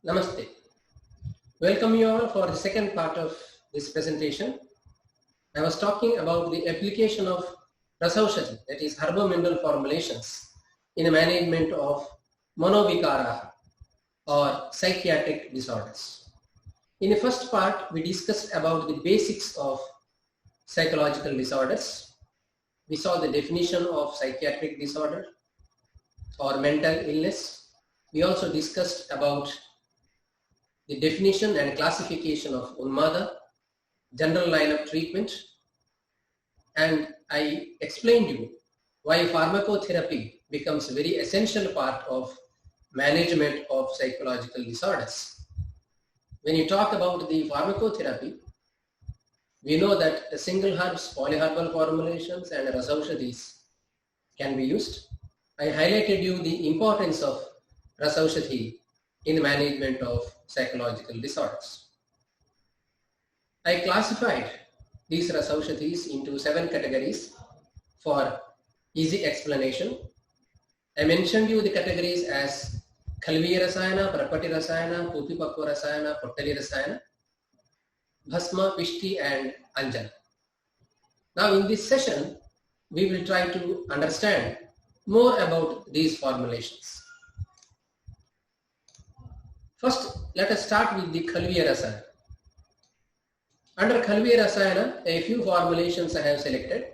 Namaste. Welcome you all for the second part of this presentation. I was talking about the application of Rasaushati, that is herbo-mineral formulations, in the management of monovikara or psychiatric disorders. In the first part, we discussed about the basics of psychological disorders. We saw the definition of psychiatric disorder or mental illness. We also discussed about the definition and classification of Unmada, general line of treatment, and I explained you why pharmacotherapy becomes a very essential part of management of psychological disorders. When you talk about the pharmacotherapy, we know that the single herbs, polyherbal formulations and rasaushadis can be used. I highlighted you the importance of rasaushadhi in the management of psychological disorders. I classified these rasaushadis into 7 categories for easy explanation. I mentioned you the categories as Khalviya Rasayana, Prapati Rasayana, Pupipakwa Rasayana, Pottali Rasayana, Bhasma, Pishti and Anjana. Now in this session, we will try to understand more about these formulations. First, let us start with the Khalviya Rasayana. Under Khalviya Rasayana, a few formulations I have selected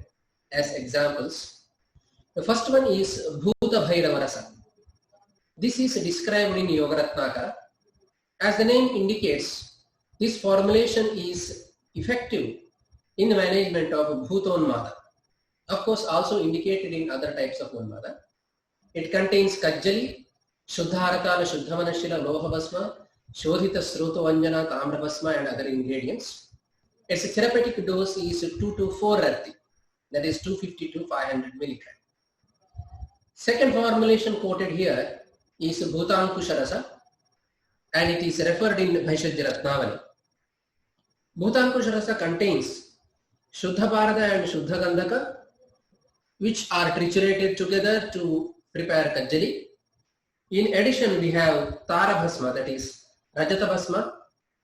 as examples. The first one is Bhuta Bhairava Rasa. This is described in Yogaratnakara. As the name indicates, this formulation is effective in the management of Bhutonmada. Of course, also indicated in other types of Unmada. It contains Kajjali, Shuddharakala, Shuddhamanashila, Lohabhasma, Shodhita Sruto Anjana, Tamrabhasma and other ingredients. Its therapeutic dose is 2 to 4 rati, that is 250 to 500 milligram. Second formulation quoted here is Bhutankusha Rasa and it is referred in Bhaishajya Ratnavali. Bhutankusha Rasa contains Shuddha Bharata and Shuddha Gandhaka, which are triturated together to prepare Kajjali. In addition, we have Tara Bhasma, that is Rajata Bhasma,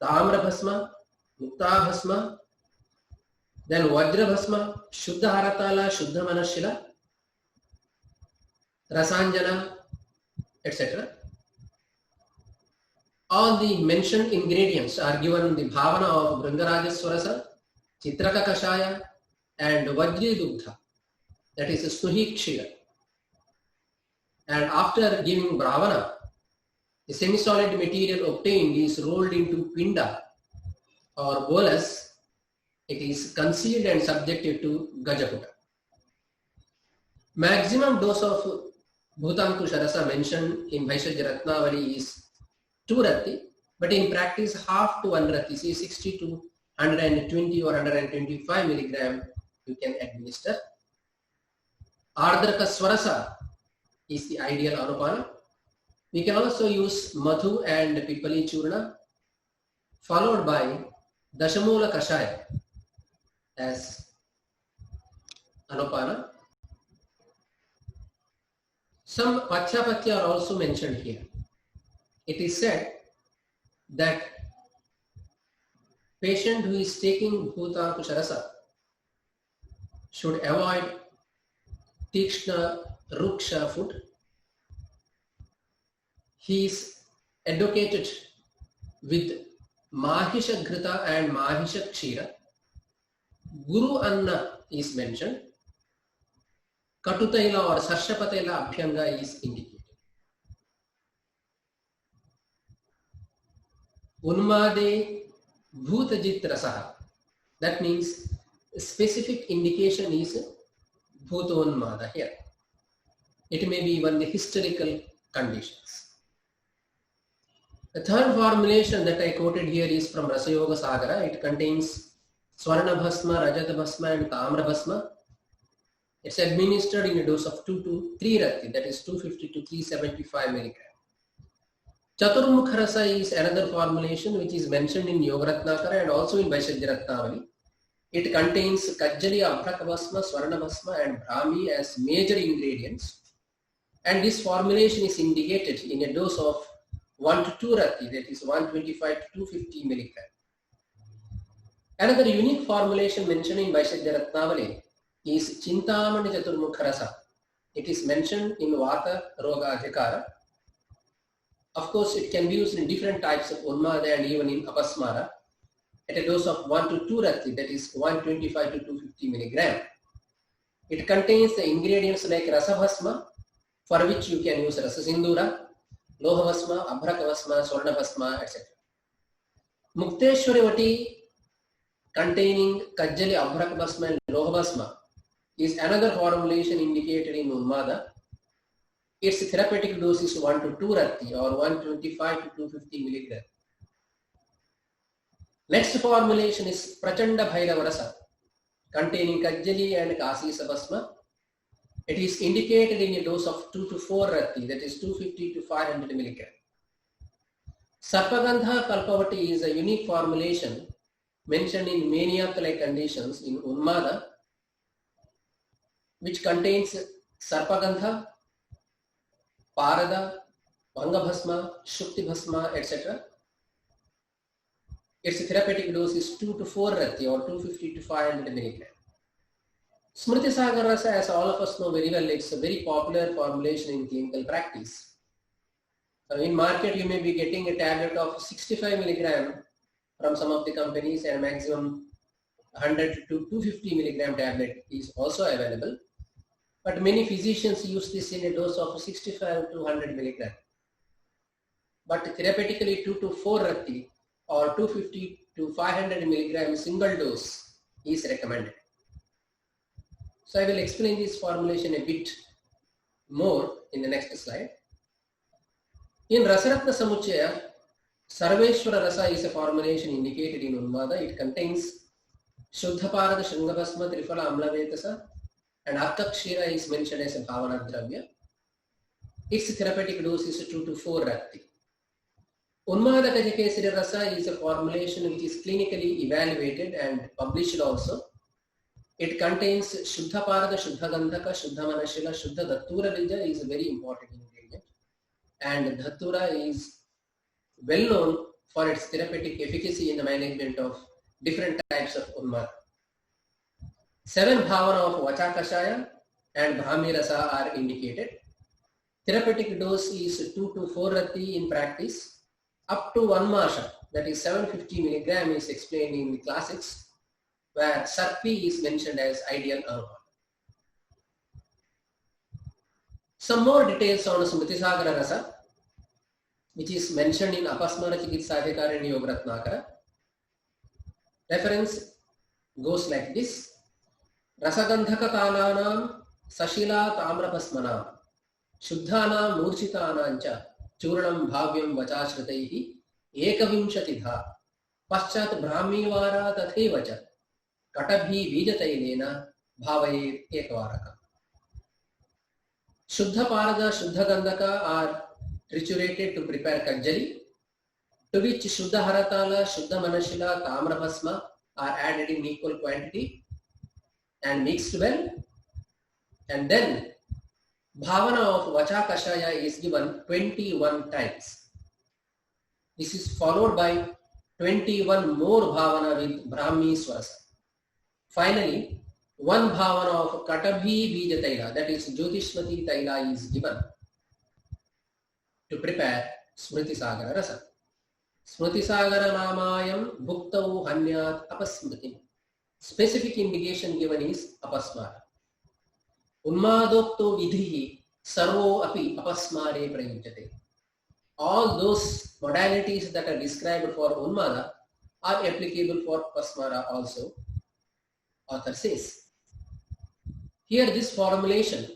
Tamra Bhasma, Mukta Bhasma, then Vajra Bhasma, Shuddha Haratala, Shuddha Manashila, Rasanjana, etc. All the mentioned ingredients are given in the Bhavana of Bhringarajaswarasa, Chitraka Kashaya and Vajri Dugdha, that is Snuhikshira. And after giving Bhavana, the semi-solid material obtained is rolled into Pinda or bolus. It is concealed and subjected to Gajaputa. Maximum dose of Bhutankusha Rasa mentioned in Bhaishajya Ratnavali is 2 rati, but in practice half to 1 rati, say 60 to 120 or 125 milligram you can administer. Ardraka Swarasa is the ideal Anupana. We can also use Madhu and Pipali Churna followed by Dashamula Kashaya as Anupana. Some Pachapatya are also mentioned here. It is said that patient who is taking Bhutankusha Rasa should avoid Tikshna Ruksha food. He is educated with Mahisha Ghrita and Mahisha Kshira. Guru Anna is mentioned. Katutaila or Sarshapataila Abhyanga is indicated. Unmade Bhutajit Rasaha. That means specific indication is Bhutonmada here. It may be even the historical conditions. The third formulation that I quoted here is from Rasayoga Sagara. It contains Swarna Bhasma, Rajata Bhasma and Tamra Bhasma. It's administered in a dose of 2 to 3 rati, that is 250 to 375 milligram. Chaturmukha Rasa is another formulation which is mentioned in Yogaratnakara and also in Vaishajya Ratnavali. It contains Kajjali, Abhraka Bhasma, Swarna Bhasma and Brahmi as major ingredients. And this formulation is indicated in a dose of 1 to 2 rati, that is 125 to 250 milligram. Another unique formulation mentioned in Vaishadhya Ratnavali is Chintamani Chaturmukha Rasa. It is mentioned in Vata Roga Adhikara. Of course, it can be used in different types of Unmada and even in Apasmara at a dose of 1 to 2 rati, that is 125 to 250 milligram. It contains the ingredients like Rasabhasma, for which you can use Rasasindura, Lohavasma, Abhrakavasma, Swarnabhasma, etc. Mukteshwari containing Kajjali, Abhrakavasma and Lohavasma is another formulation indicated in Unmada. Its therapeutic dose is 1 to 2 rati or 125 to 250 milligram. Next formulation is Prachanda Bhairavarasa containing Kajjali and Kasisabhasma. It is indicated in a dose of 2 to 4 rati, that is 250 to 500 milligram. Sarpagandha Kalpavati is a unique formulation mentioned in maniac-like conditions in Unmada, which contains Sarpagandha, Parada, Bhangabhasma, Shuktibhasma, etc. Its therapeutic dose is 2 to 4 rati or 250 to 500 milligram. Smriti Sagar Rasa, as all of us know very well, it's a very popular formulation in clinical practice. In market, you may be getting a tablet of 65 milligram from some of the companies, and maximum 100 to 250 milligram tablet is also available. But many physicians use this in a dose of 65 to 100 milligram. But therapeutically 2 to 4 rati or 250 to 500 milligram single dose is recommended. So I will explain this formulation a bit more in the next slide. In Rasaratna Samuchaya, Sarveshwara Rasa is a formulation indicated in Unmada. It contains Shuddhaparada Shringabhasma Trifala Amlavetasa and Arkakshira is mentioned as a Bhavana Dravya. Its therapeutic dose is 2 to 4 rati. Unmada Kajakesari Rasa is a formulation which is clinically evaluated and published also. It contains Shuddha Parada, Shuddha Gandhaka, Shuddha Manashila, Shuddha Dhattura Bija is a very important ingredient. And Dhattura is well known for its therapeutic efficacy in the management of different types of Unmada. 7 Bhavana of Vachakashaya and Brahmi Rasa are indicated. Therapeutic dose is 2 to 4 rati in practice. Up to 1 Masha, that is 750 milligram, is explained in the classics, where Sarpi is mentioned as ideal Anubha. Some more details on Smritisagara Rasa, which is mentioned in Apasmara Chikitsadhikara and Yogaratnakara. Reference goes like this. Rasagandhaka kalanam sashila tamrapasmanam shuddhanam murchitanancha Churanam Bhavyam Vachashritaihi Ekavimshatidha Paschat Brahmivara Tathevacha Katabhi Vijatailena Bhavaye Ekvaraka. Shuddha Parada, Shuddha Gandhaka are triturated to prepare Kajjali, to which Shuddha Haratala, Shuddha Manashila, Tamrabhasma are added in equal quantity and mixed well, and then Bhavana of Vachakashaya is given 21 times. This is followed by 21 more Bhavana with Brahmi Swasa. Finally, 1 Bhavana of Katabhi Bija Taila, that is Jyotishmati Taila, is given to prepare Smriti Sagara Rasa. Smriti Sagara Namayam Bhuktau Hanyat Apasmriti. Specific indication given is Apasmara. Unmadokto vidhihi sarvo api apasmare prayujyate. All those modalities that are described for Unmada are applicable for Apasmara also, author says. Here this formulation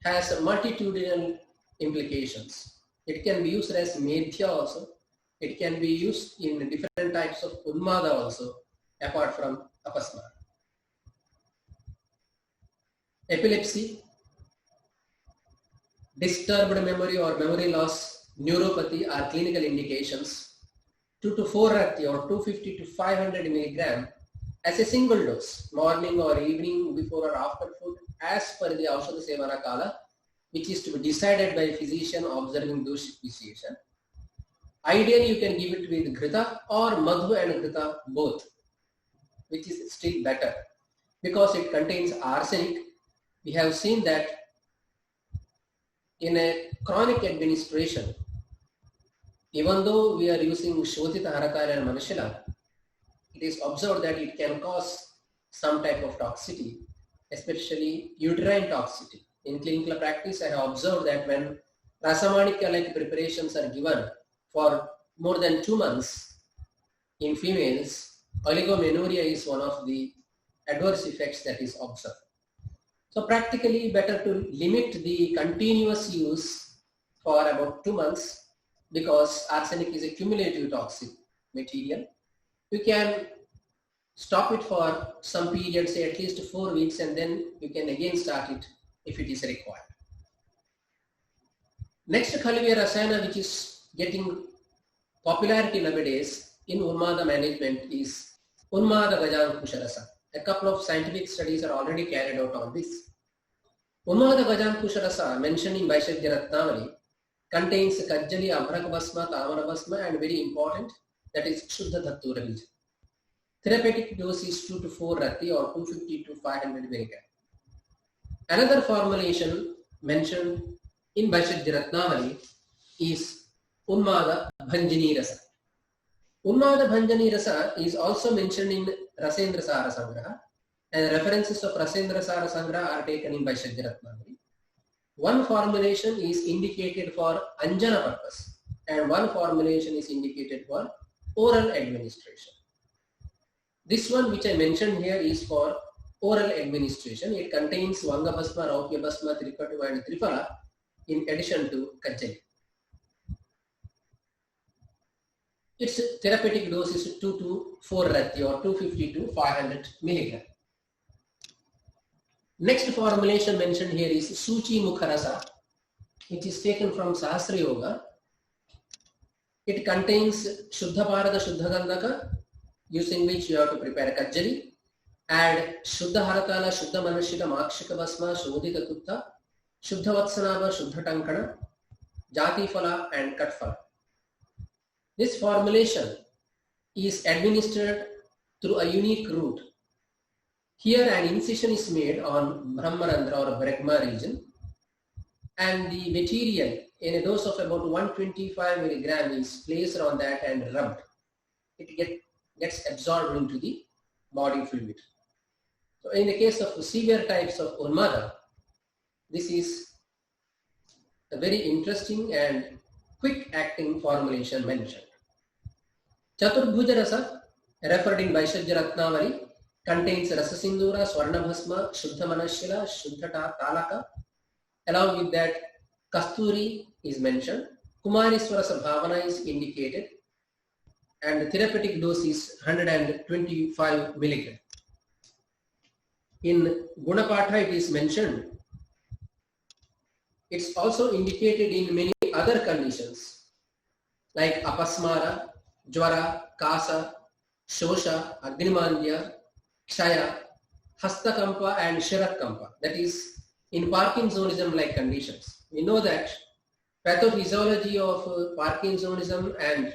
has multitudinal implications. It can be used as Medhya also. It can be used in different types of Unmada also, apart from Apasmara. Epilepsy, disturbed memory or memory loss, neuropathy are clinical indications. 2 to 4 rati or 250 to 500 milligram as a single dose, morning or evening, before or after food, as per the Aushadha Sevana Kala, which is to be decided by a physician observing dose appreciation. Ideally, you can give it with Ghrita or Madhu and Ghrita both, which is still better because it contains arsenic. We have seen that in a chronic administration, even though we are using Shodhita Harakaya and Manashila, it is observed that it can cause some type of toxicity, especially uterine toxicity. In clinical practice, I have observed that when Rasamanikya-like preparations are given for more than 2 months in females, oligomenorrhea is one of the adverse effects that is observed. So practically better to limit the continuous use for about 2 months because arsenic is a cumulative toxic material. You can stop it for some period, say at least 4 weeks, and then you can again start it if it is required. Next Khalivya Rasayana, which is getting popularity nowadays in Unmada management, is Unmada Gajankusha Rasa. A couple of scientific studies are already carried out on this. Unmada Gajankusha Rasa, mentioned in Vaishadhya Ratnavali, contains Kajjali, Abhraka Bhasma, Tamana Bhasma, and very important, that is Shuddha Dhattura Bija. Therapeutic dose is 2 to 4 Rati or 250 to 500 mg. Another formulation mentioned in Vaishadhya Ratnavali is Unmada Bhanjani Rasa. Unmada Bhanjani Rasa is also mentioned in Rasendra Sara Sangraha, and references of Rasendra Sara Sangraha are taken in Vaishadhya Ratnavali. One formulation is indicated for Anjana purpose, and one formulation is indicated for oral administration. This one which I mentioned here is for oral administration. It contains Vanga Bhasma, Raupya Bhasma, Tripatu and Triphala in addition to Kajjali. Its therapeutic dose is 2 to 4 Rati or 250 to 500 mg. Next formulation mentioned here is Suchi Mukharasa, which is taken from Sahasra Yoga. It contains Shuddha Parada Shuddha Gandhaka, using which you have to prepare Kajjali, add Shuddha Harakala, Shuddha Manashika, Makshika Bhasma, Shodhita Tutta, Shuddha Vatsanava, Shuddha Tankana, Jati Phala and Kat Phala. This formulation is administered through a unique route. Here an incision is made on Brahmarandra or Bregma region, and the material in a dose of about 125 mg is placed on that and rubbed. It gets absorbed into the body fluid. So in the case of severe types of Unmada, this is a very interesting and quick acting formulation mentioned. Chaturbhuja Rasa, referred in Vaishadhya Ratnavali, contains Rasasindura, Swarna Bhasma, Shuddha Manashila, Shuddha Talaka. Along with that, Kasturi is mentioned. Kumariswara Bhavana is indicated, and the therapeutic dose is 125 mg. In Gunapatha it is mentioned. It's also indicated in many other conditions like Apasmara, Jwara, Kasa, Shosha, Agrimandya, Kshaya, Hastakampa and Shirakkampa. That is in Parkinsonism-like conditions. We know that pathophysiology of Parkinsonism and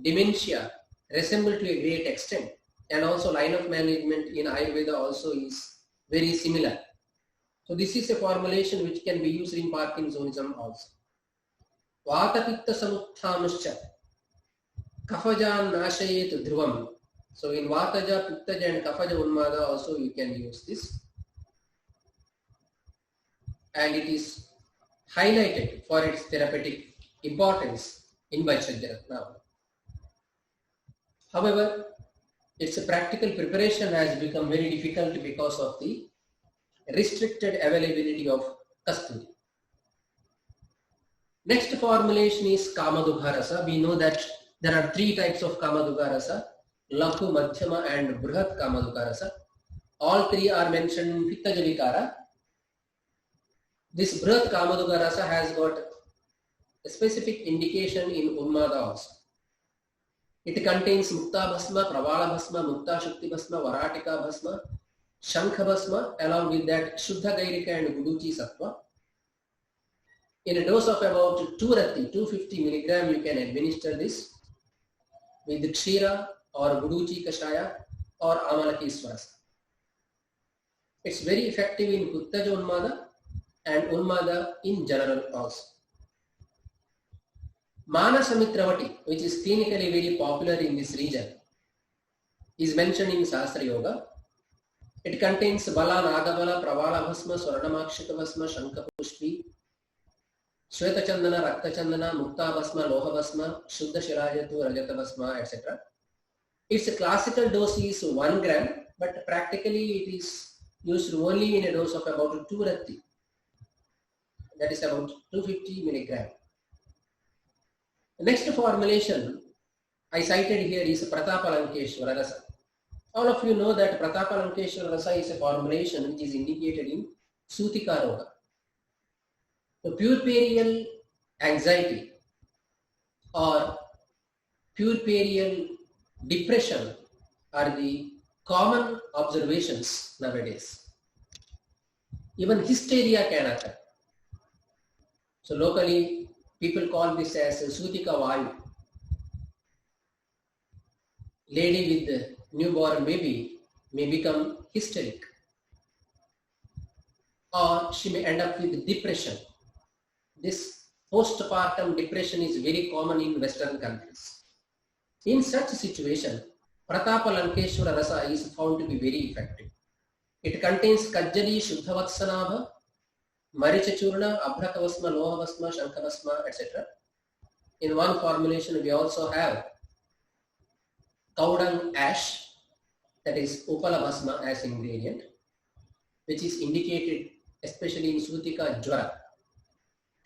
dementia resemble to a great extent, and also line of management in Ayurveda also is very similar. So this is a formulation which can be used in Parkinsonism also. Vata Pitta Samuthamuscha Kafajan Nashayet Dhruvam. So in Vataja, Pittaja and Kafaja Unmada also you can use this. And it is highlighted for its therapeutic importance in Vaishadhya Ratnavali. However, its practical preparation has become very difficult because of the restricted availability of Kasturi. Next formulation is Kamadugha Rasa. We know that there are 3 types of Kamadugha Rasa: Lakhu, Madhyama and Brihat Kamadugha Rasa. All 3 are mentioned in Pittaja Vikara. This Brihat Kamadugha Rasa has got a specific indication in Unmada also. It contains Mukta Bhasma, Pravala Bhasma, Mukta Shukti Bhasma, Varatika Bhasma, Shankha Bhasma, along with that Shuddha Gairika and Guduchi Sattva. In a dose of about 2 rati, 250 milligram, you can administer this with Kshira or Guduchi Kashaya or Amalaki Swarasa. It's very effective in Kuttaja Unmada and Unmada in general also. Manasamitravati, which is clinically very popular in this region, is mentioned in Sastra Yoga. It contains Bala, Nagabala, Pravala Bhasma, Swarnamakshika Bhasma, Shanka Pushpi, Shweta Chandana, Rakta Chandana, Mukta Bhasma, Loha Bhasma, Shuddha Shirajatu, Rajata Bhasma, etc. Its classical dose is 1 gram, but practically it is used only in a dose of about 2 rati. That is about 250 milligram. The next formulation I cited here is Pratapalankeshwara Rasa. All of you know that Pratapalankeshwara Rasa is a formulation which is indicated in Sutika Roga. So puerperial anxiety or puerperial depression are the common observations nowadays. Even hysteria can occur. So locally, people call this as Sutika Vayu. Lady with newborn baby may become hysteric, or she may end up with depression. This postpartum depression is very common in Western countries. In such situation, Pratapalankeshwara Rasa is found to be very effective. It contains Kajjali, Shuddhavatsanabha, Marichachurna, Abhrakavasma, Lohavaasma, Shankavasma, etc. In one formulation, we also have Kaudang ash, that is Upala Bhasma as ingredient, which is indicated especially in Sutika Jwara.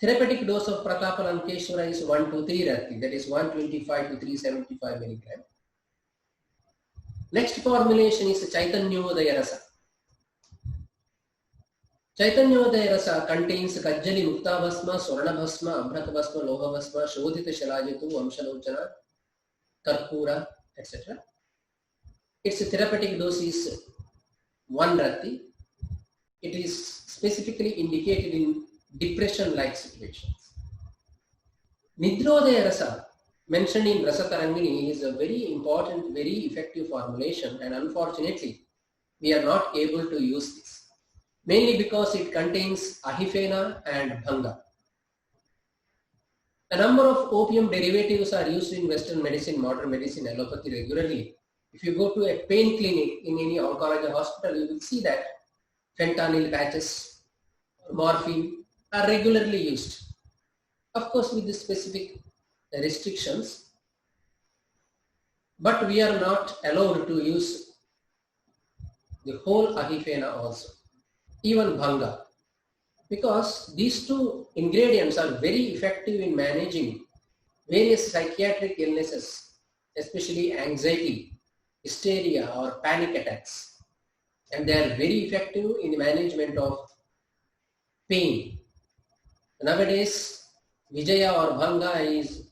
Therapeutic dose of Pratapalankeshwara is 1 to 3 rati, that is 125 to 375 milligram. Next formulation is Chaitanyodaya Rasa. Chaitanyodaya Rasa contains Kajjali, Mukta Bhasma, Swarna Bhasma, Abhraka Bhasma, Loha Bhasma, Shodhita Shalajatu, Vamshalochana, Karpura, etc. Its therapeutic dose is 1 rati. It is specifically indicated in depression-like situations. Nidrodaya Rasa, mentioned in Rasa Tarangini, is a very important, very effective formulation, and unfortunately, we are not able to use this, mainly because it contains ahifena and bhanga. A number of opium derivatives are used in Western medicine, modern medicine, allopathy regularly. If you go to a pain clinic in any oncology hospital, you will see that fentanyl patches, morphine are regularly used. Of course, with the specific restrictions, but we are not allowed to use the whole ahifena also, even bhanga, because these two ingredients are very effective in managing various psychiatric illnesses, especially anxiety, hysteria or panic attacks, and they are very effective in the management of pain. Nowadays, Vijaya or Bhanga is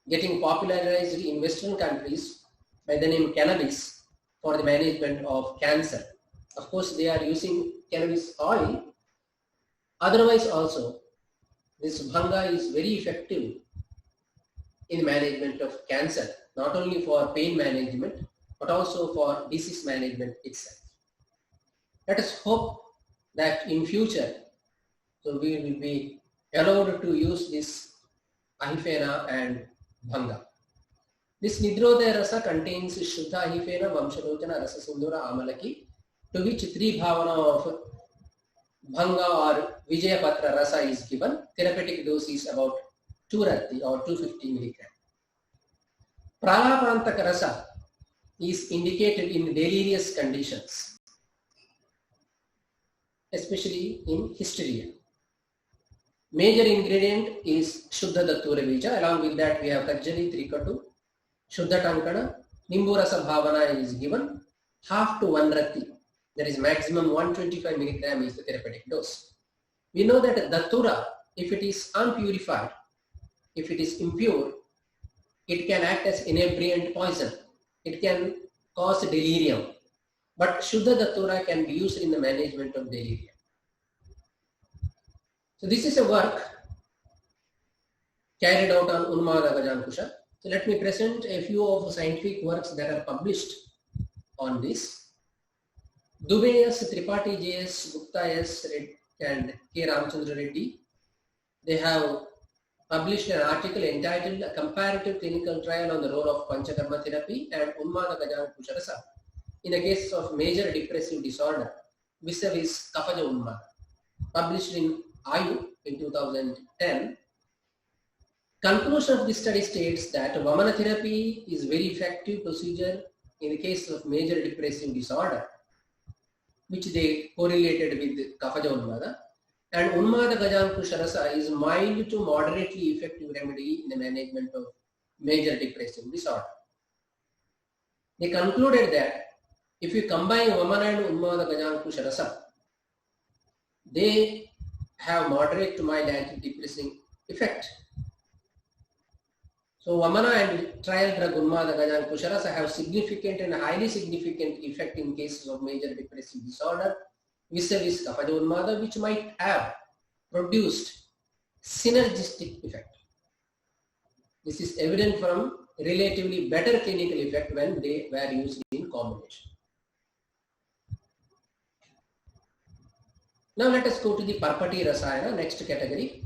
getting popularized in Western countries by the name cannabis for the management of cancer. Of course, they are using cannabis oil. Otherwise also, this Bhanga is very effective in management of cancer, not only for pain management, but also for disease management itself. Let us hope that in future, so we will be allowed to use this ahifena and bhanga. This Nidrodaya Rasa contains Shuddha ahifena, Vamshalochana, Rasa Sindhura, Amalaki, to which 3 bhavana of bhanga or Vijayapatra Rasa is given. Therapeutic dose is about 2 rati or 250 milligram. Pralapantaka Rasa is indicated in delirious conditions, especially in hysteria. Major ingredient is Shuddha Datura Bija. Along with that, we have Kajjali, Trikatu, Shuddha Tankana, Nimbu Rasa Bhavana is given, half to 1 rati. That is maximum 125 milligram is the therapeutic dose. We know that Datura, if it is unpurified, if it is impure, it can act as inebriant poison. It can cause delirium. But Shuddha Datura can be used in the management of delirium. So this is a work carried out on Unmada Gajankusha. So let me present a few of the scientific works that are published on this. Dubey S, Tripathi J.S., Gupta S, and K. Ramachandra Reddy, they have published an article entitled A Comparative Clinical Trial on the Role of Panchakarma Therapy and Unmada Gajankusha Rasa in a case of major depressive disorder vis-a-vis Kafaja Unmada, published in Ayu in 2010. Conclusion of this study states that Vamana therapy is very effective procedure in the case of major depressive disorder, which they correlated with Kafaja Unmada, and Unmada Gajankusha Rasa is mild to moderately effective remedy in the management of major depressive disorder. They concluded that if you combine Vamana and Unmada Gajankusha Rasa, they have moderate to mild antidepressing effect. So Vamana and trial drug Unmada Gajankusha Rasa have significant and highly significant effect in cases of major depressive disorder vis-a-vis Kafaja Unmada, which might have produced synergistic effect. This is evident from relatively better clinical effect when they were used in combination. Now let us go to the Parpati Rasayana, next category,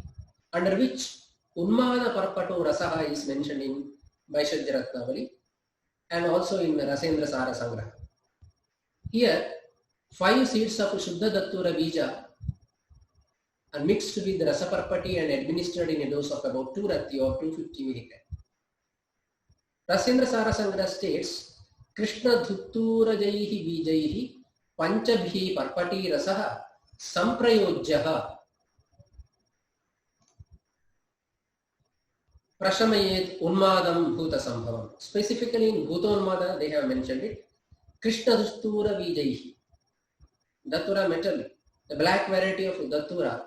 under which Unmada Parpato Rasaha is mentioned in Vaishajya Ratnavali and also in Rasendra Sara Sangraha. Here, 5 seeds of Shuddha Dattura Bija are mixed with Rasaparpati and administered in a dose of about 2 Rati or 250 mg. Rasendra Sara Sangraha states, Krishna Dhuttura Jaihi Bijaihi Panchabhi Parpati Rasaha Samprayojyaha Prashamayet Unmadam Bhuta Sambhavam. Specifically in Bhuta Unmada, they have mentioned it. Krishna Dhuttura Vijaihi. Datura metal, the black variety of Datura,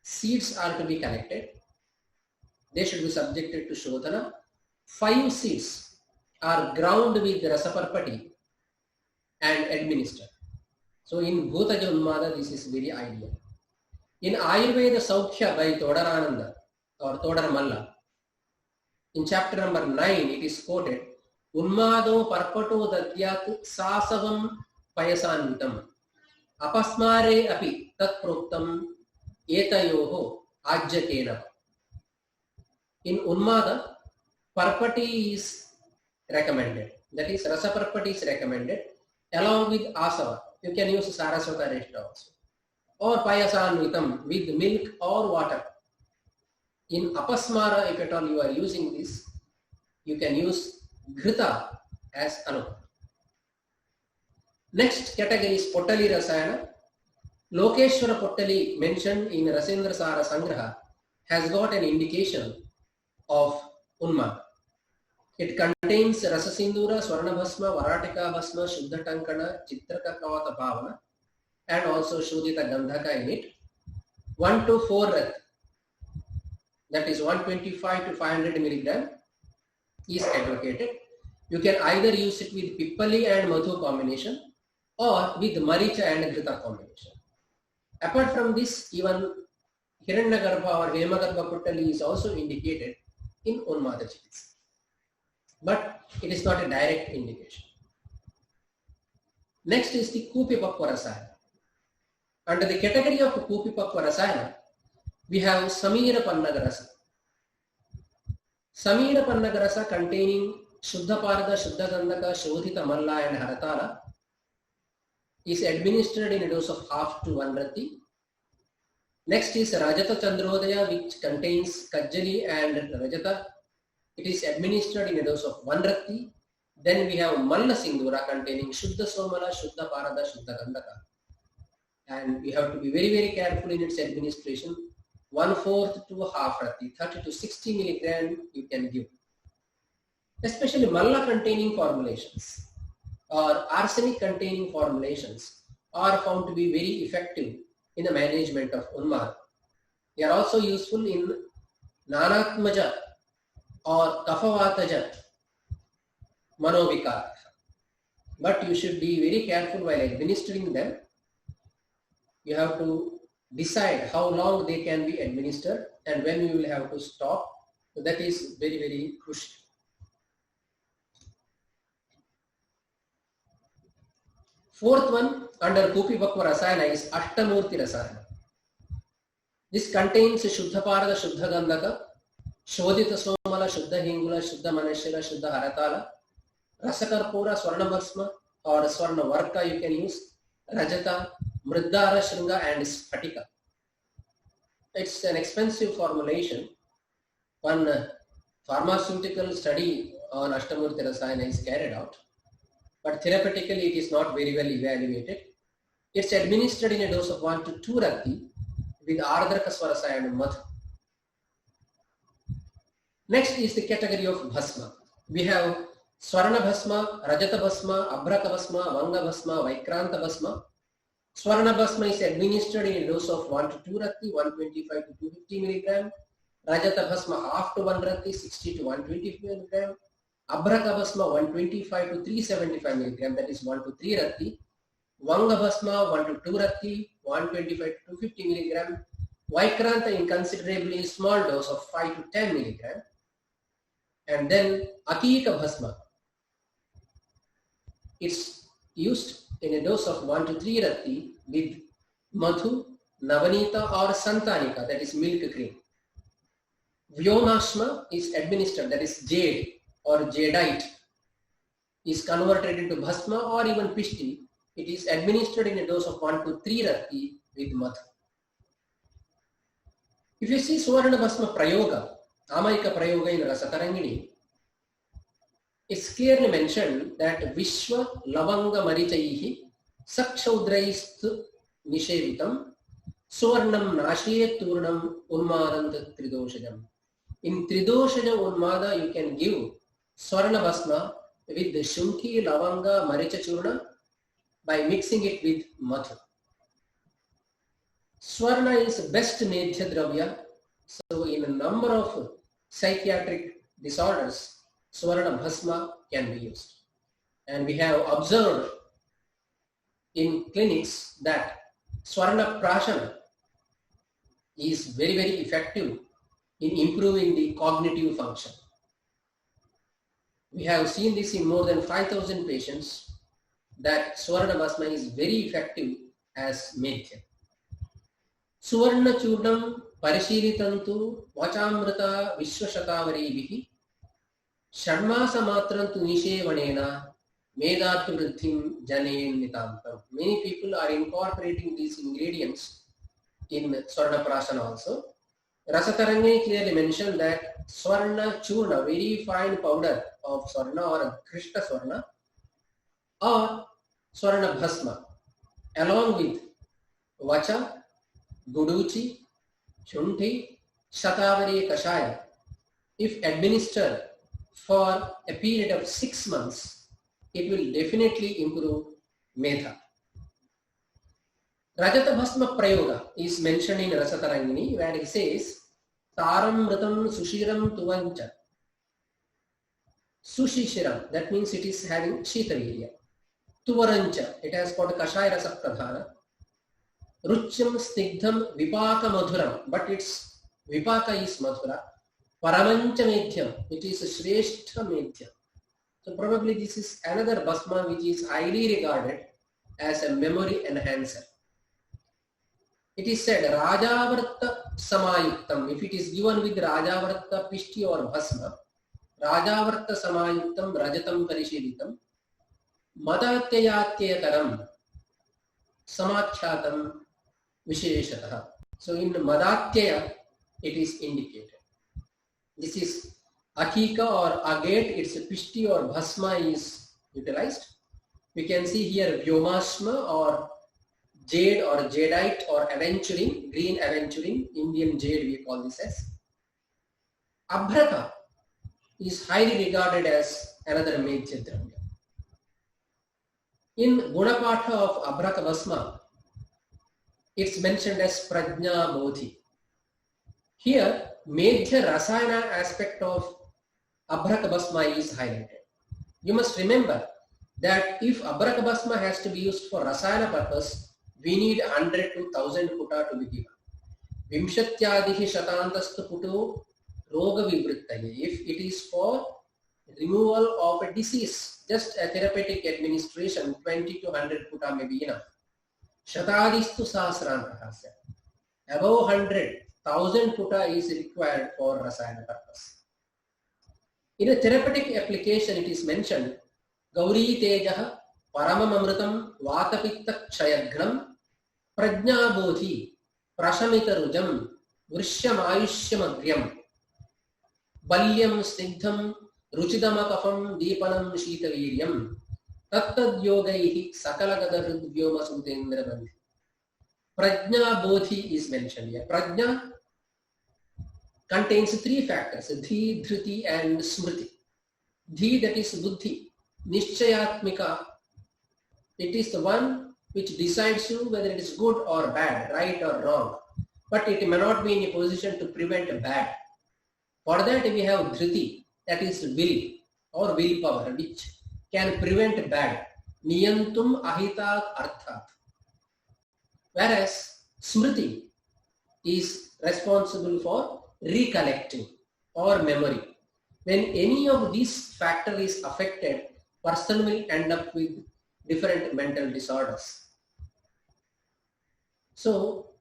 seeds are to be collected. They should be subjected to Shodhana. 5 seeds are ground with Rasaparpati and administered. So in Bhutaja Unmada, this is very ideal. In Ayurveda Saukhya by Todarananda or Todar Malla, in chapter number 9, it is quoted, Unmado Parpato Datyat Sasavam Payasanvitam Apasmare api tat proktam etayoho ajjakena. In Unmada, Parpati is recommended. That is, Rasa Parpati is recommended along with Asava. You can use Saraswata Reshta also. Or Payasanvitam with milk or water. In Apasmara, if at all you are using this, you can use Ghrita as Anupam. Next category is Pottali Rasayana. Lokeshwara Pottali mentioned in Rasendra Sara Sangraha has got an indication of Unmada. It contains Rasasindura, Swarna Bhasma, Varatika Bhasma, Shuddha Tankana, Chitraka Kavata Bhavana and also Shodhita Gandhaka in it. 1 to 4 Rath, that is 125 to 500 mg is advocated. You can either use it with Pippali and Madhu combination or with Maricha and Ghrita combination. Apart from this, even Hiranyagarbha or Hemagarbha Pottali is also indicated in Unmada Chikitsa. But it is not a direct indication. Next is the Kupipakva Rasayana. Under the category of Kupipakva Rasayana, we have Samira Pannagarasa. Samira Pannagarasa containing Shuddha Parada, Shuddha Gandhaka, Shodhita Malla and Haratala is administered in a dose of half to 1 Rati. Next is Rajata Chandrodaya, which contains Kajjali and Rajata. It is administered in a dose of 1 Rati. Then we have Malla Sindura containing Shuddha Somala, Shuddha Parada, Shuddha Gandhaka. And we have to be very, very careful in its administration. 1/4 to a half Rati, 30 to 60 mg you can give. Especially Malla containing formulations or arsenic containing formulations are found to be very effective in the management of Unmada. They are also useful in Nanatmaja or Kafavataja Manovikara. But you should be very careful while administering them. You have to decide how long they can be administered and when you will have to stop So that is very, very crucial. Fourth one under Kupipakva Rasayana is Ashtamurti Rasayana. This contains Shuddha Parada, Shuddha Gandhaka, Shodhita Somala, Shuddha Hingula, Shuddha Manashira, Shuddha Haratala, Rasakarpura, Swarna Bhasma or Swarna Varka you can use, Rajata, Mriddara Shringa and Spatika. It's an expensive formulation. One pharmaceutical study on Ashtamurti Rasayana is carried out, but therapeutically it is not very well evaluated. It's administered in a dose of 1 to 2 rati with Ardraka Swarasaya and Madhu. Next is the category of Bhasma. We have Swarna Bhasma, Rajata Bhasma, Abhraka Bhasma, Vanga Bhasma, Vaikranta Bhasma. Swarna Bhasma is administered in a dose of 1 to 2 rati, 125 to 250 milligram. Rajata Bhasma half to 1 rati, 60 to 120 milligram. Abhraka Bhasma 125 to 375 milligram, that is 1 to 3 rati. Vanga Bhasma 1 to 2 rati, 125 to 250 milligram. Vaikranta in considerably small dose of 5 to 10 milligram. And then Akika Bhasma, it's used in a dose of 1 to 3 rati with Madhu, Navanita or Santanika, that is milk cream. Vyomashma is administered, that is jade or jadeite, is converted into Bhasma or even Pishti. It is administered in a dose of 1 to 3 rati with Madhu. If you see Suvarna Bhasma Prayoga, Amayika Prayoga in Rasatarangini, it's clearly mentioned that Vishwa Lavanga Marichaihi Sakshaudraist Nishevitam Suvarnam Nashye Turnam Unmadant Tridoshajam. In Tridoshaja Unmada you can give Swarna Bhasma with the Shunki, Lavanga, Maricha Churna by mixing it with Madhu. Swarna is best Medhya Dravya. So in a number of psychiatric disorders, Swarna Bhasma can be used. And we have observed in clinics that Swarna Prashana is very, very effective in improving the cognitive function. We have seen this in more than 5,000 patients that Swarna Bhasma is very effective as Medhya. Suvarna Churnam Parishilitantu Vachamrita Vishwashatavaribihi Sharmasa Matrantu Nishevanena Medatu Vruddhim Janen Nitantam. Many people are incorporating these ingredients in Swarna Prashana also. Rasatarangini clearly mentioned that Swarna Churna, very fine powder of Swarna or Krishna Swarna or Swarna Bhasma along with Vacha, Guduchi, Shunti, Shatavari Kashaya, if administered for a period of 6 months, it will definitely improve Medha. Rajata Bhasma Prayoga is mentioned in Rasatarangini where he says Taram Mritam Sushiram Tuvancha. Sushishiram, that means it is having Shitavirya. Tuvarancha, it has got Kashaya Rasa Pradhana. Ruchyam Snigdham Vipaka Madhuram, but its Vipaka is Madhura. Paramancha Medhyam, it is Shrestha Medhyam. So probably this is another Bhasma which is highly regarded as a memory enhancer. It is said Rajavarta Samayuktam, if it is given with Rajavarta Pishti or Bhasma, Rajavarta Samayuktam Rajatam Parishilitam Madatyayatyatam Samakyatam Visheshataha. So in Madatyaya it is indicated. This is Akika or Agate, it's a Pishti or Bhasma is utilized. We can see here Vyomashma or jade or jadeite or aventurine, green aventurine, Indian jade we call this as. Abhraka is highly regarded as another Medhya Dravya. In Gunapatha of Abhraka Bhasma, it's mentioned as Prajna Bodhi. Here, Medhya Rasayana aspect of Abhraka Bhasma is highlighted. You must remember that if Abhraka Bhasma has to be used for Rasayana purpose, we need 100 to 1000 puta to be given. Vimshatyadihi shatantastu putu roga vivrittaye, if it is for removal of a disease, just a therapeutic administration, 20 to 100 puta may be enough. Shatadistu sahasrantah, above 100,000 puta is required for rasayana purpose. In a therapeutic application, it is mentioned Gauri Tejah Paramam Amritam Vatapitta Kshayagnam Prajna Bodhi Prashamita Rujam Vrishyam Ayushyamagyam Balyam Snigdham Ruchidamakafam Deepanam Shitaviryam Tattad Yogaihi Sakalagada Hridvyoma Sudendra Bandhi. Prajna Bodhi is mentioned here. Prajna contains three factors: Dhi, Dhriti and Smriti. Dhi, that is Buddhi. Nishchayatmika, it is the one which decides you whether it is good or bad, right or wrong. But it may not be in a position to prevent bad. For that we have Dhriti, that is will or willpower, which can prevent bad. Niyantum ahitat arthat. Whereas Smriti is responsible for recollecting or memory. When any of these factors is affected, person will end up with different mental disorders. So,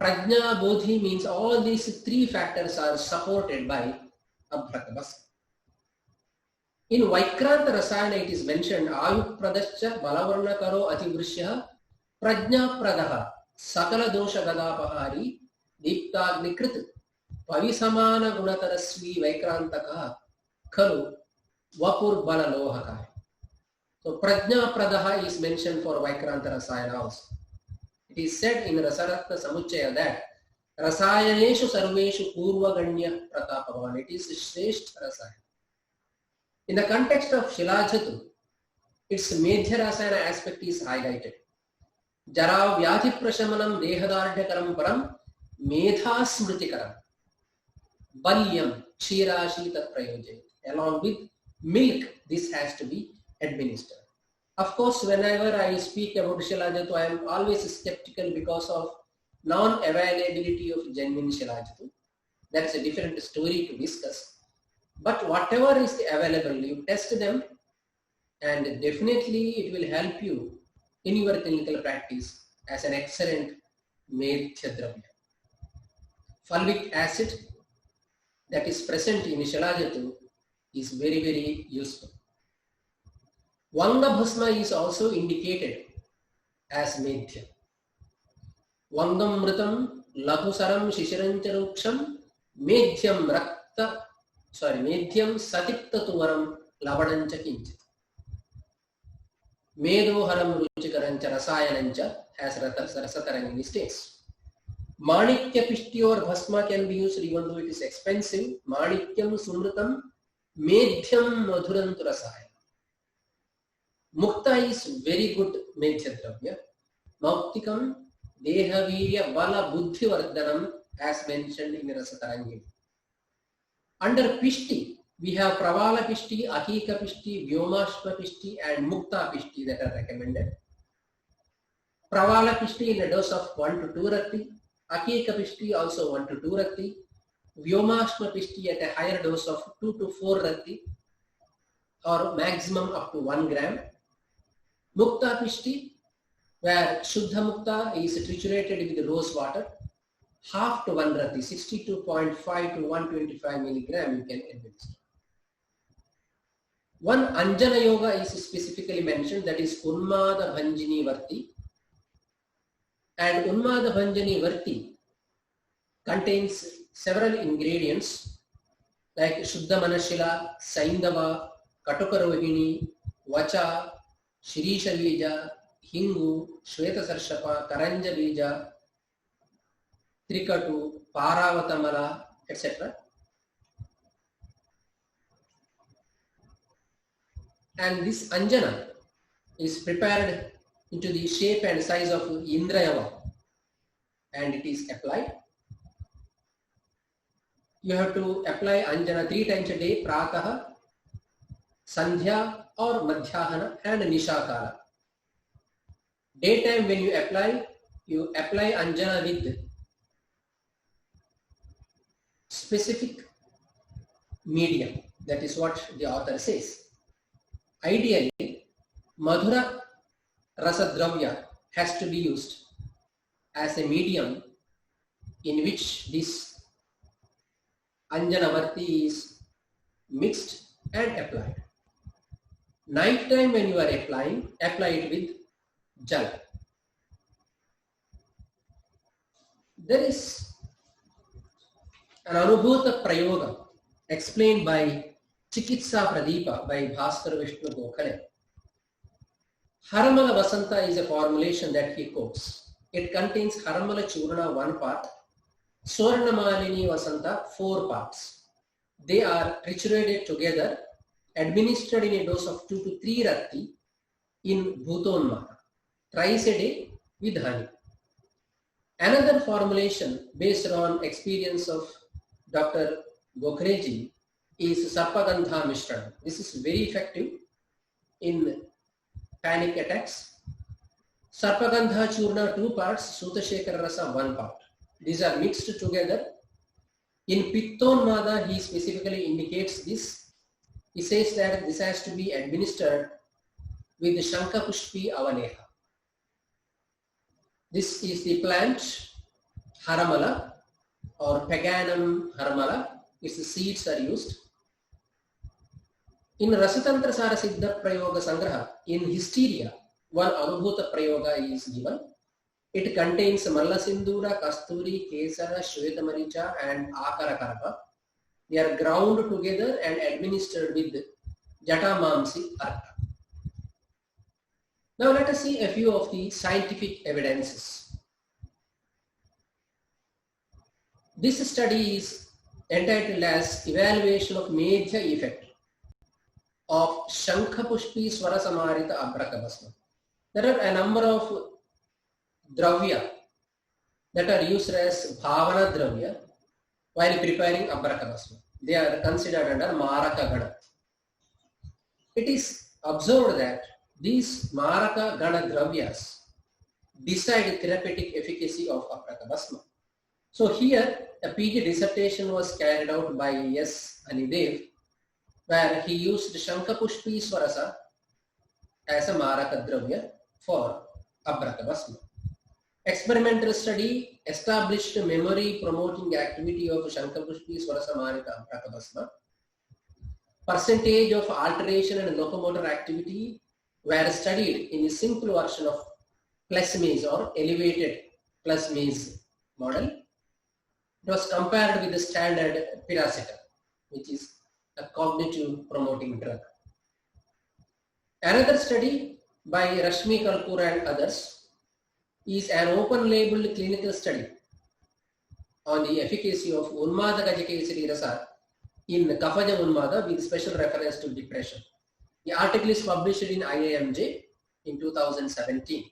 Prajna Bodhi means all these three factors are supported by Abhrakabhasma. In Vaikranta Rasayana it is mentioned Ayu Pradascha Balavarna Karo Ativrishya Prajna Pradaha Sakala Dosha Gadapahari Deeptagni Krit Pavisamana Gunatarasvi Vaikrantaka Kalu Vapur Bala Lohakaya. So Prajna Pradaha is mentioned for Vaikranta Rasayana also. It is said in Rasaratna Samuchaya that Rasayaneshu Sarveshu Purva Ganya Pratapavan. It is Shreshth Rasayana. In the context of Shilajatu, its Medhya Rasayana aspect is highlighted. Jara Vyadhi Prashamanam Dehadardhakaram Param Medha Smritikaram Balyam Kshirashi Tat Prayojayat. Along with milk, this has to be administered. Of course, whenever I speak about Shilajatu, I am always skeptical because of non-availability of genuine Shilajatu. That's a different story to discuss. But whatever is available, you test them and definitely it will help you in your clinical practice as an excellent Medhya Dravya. Fulvic acid that is present in Shilajatu is very, very useful. Vanga Bhasma is also indicated as Medhya. Vangam Mritam Lahusaram Shishirancharuksham Medhyam Rakta Medhyam Satikta Tuvaram Lavanancha Kinchit. Medoharam Ruchikarancha Rasayanancha has Rasatarangini states. Manikya Pishti or Bhasma can be used even though it is expensive. Manikyam Sumritam Medhyam Madhurantu Rasayana. Mukta is very good Medhya Dravya. Mauktikam Dehavirya Bala Buddhi Vardhanam as mentioned in Rasatarangini. Under Pishti, we have Pravala Pishti, Akika Pishti, Vyomashma Pishti and Mukta Pishti that are recommended. Pravala Pishti in a dose of 1 to 2 rati, Akika Pishti also 1 to 2 rati, Vyomashma Pishti at a higher dose of 2 to 4 rati or maximum up to 1 gram. Mukta Pishti, where Shuddha Mukta is triturated with rose water, half to 1 rati, 62.5 to 125 milligram you can administer. One Anjana Yoga is specifically mentioned, that is Unmada Bhanjini Varti. And Unmada Bhanjini Varti contains several ingredients like Shuddha Manashila, Saindava, Katuka Rohini, Vacha, Shirisha Bija, Hingu, Shweta Sarshapa, Karanja Bija, Trikatu, Paravatamala, etc. And this Anjana is prepared into the shape and size of Indrayava and it is applied. You have to apply Anjana 3 times a day, Prataha, Sandhya or Madhyahana and Nishakala. Daytime when you apply Anjana with specific medium. That is what the author says. Ideally, Madhura Rasadravya has to be used as a medium in which this Anjanavarti is mixed and applied. Night time when you are applying, apply it with jal. There is an Anubhuta Prayoga explained by Chikitsa Pradeepa by Bhaskar Vishnu Gokhale. Haramala Vasanta is a formulation that he quotes. It contains Haramala Churana 1 part, Swarnamalini Vasanta 4 parts. They are triturated together, administered in a dose of 2 to 3 ratti in Bhutonmana, thrice a day with honey. Another formulation based on experience of Dr. Gokhaleji is Sarpagandha Mishran. This is very effective in panic attacks. Sarpagandha Churna 2 parts, Sutashekara Rasa 1 part. These are mixed together. In Pittonmada, he specifically indicates this. He says that this has to be administered with the Shankapushpi Avaneha. This is the plant Haramala or Paganum Haramala. Its seeds are used. In Rasatantra Sara Siddha Prayoga Sangraha, in Hysteria, one Anubhuta Prayoga is given. It contains Mallasindura, Kasturi, Kesara, Shvetamaricha and Akarakarpa. They are ground together and administered with Jatamamsi Artha. Now let us see a few of the scientific evidences. This study is entitled as Evaluation of Medhya Effect of Shankhapushpi Swarasamarita Abrakabhasma. There are a number of dravya that are used as Bhavana Dravya while preparing Abrakabhasma. They are considered under Maraka Gana. It is observed that these Maraka Gana Dravyas decide therapeutic efficacy of Abrakabhasma. So here a PG dissertation was carried out by S. Anidev, where he used Shankapushpi Swarasa as a Maraka Dravya for Abrakabhasma. Experimental study established memory promoting activity of Shankapushpi Swarasamarita Abrakabhasma. Percentage of alteration and locomotor activity were studied in a simple version of Plasmase or elevated Plasmase model. It was compared with the standard Piracetam, which is a cognitive promoting drug. Another study by Rashmi Kalpur and others is an open-label clinical study on the efficacy of Unmada Gajakesari Rasa in Kafaja Unmada with special reference to depression. The article is published in IIMJ in 2017.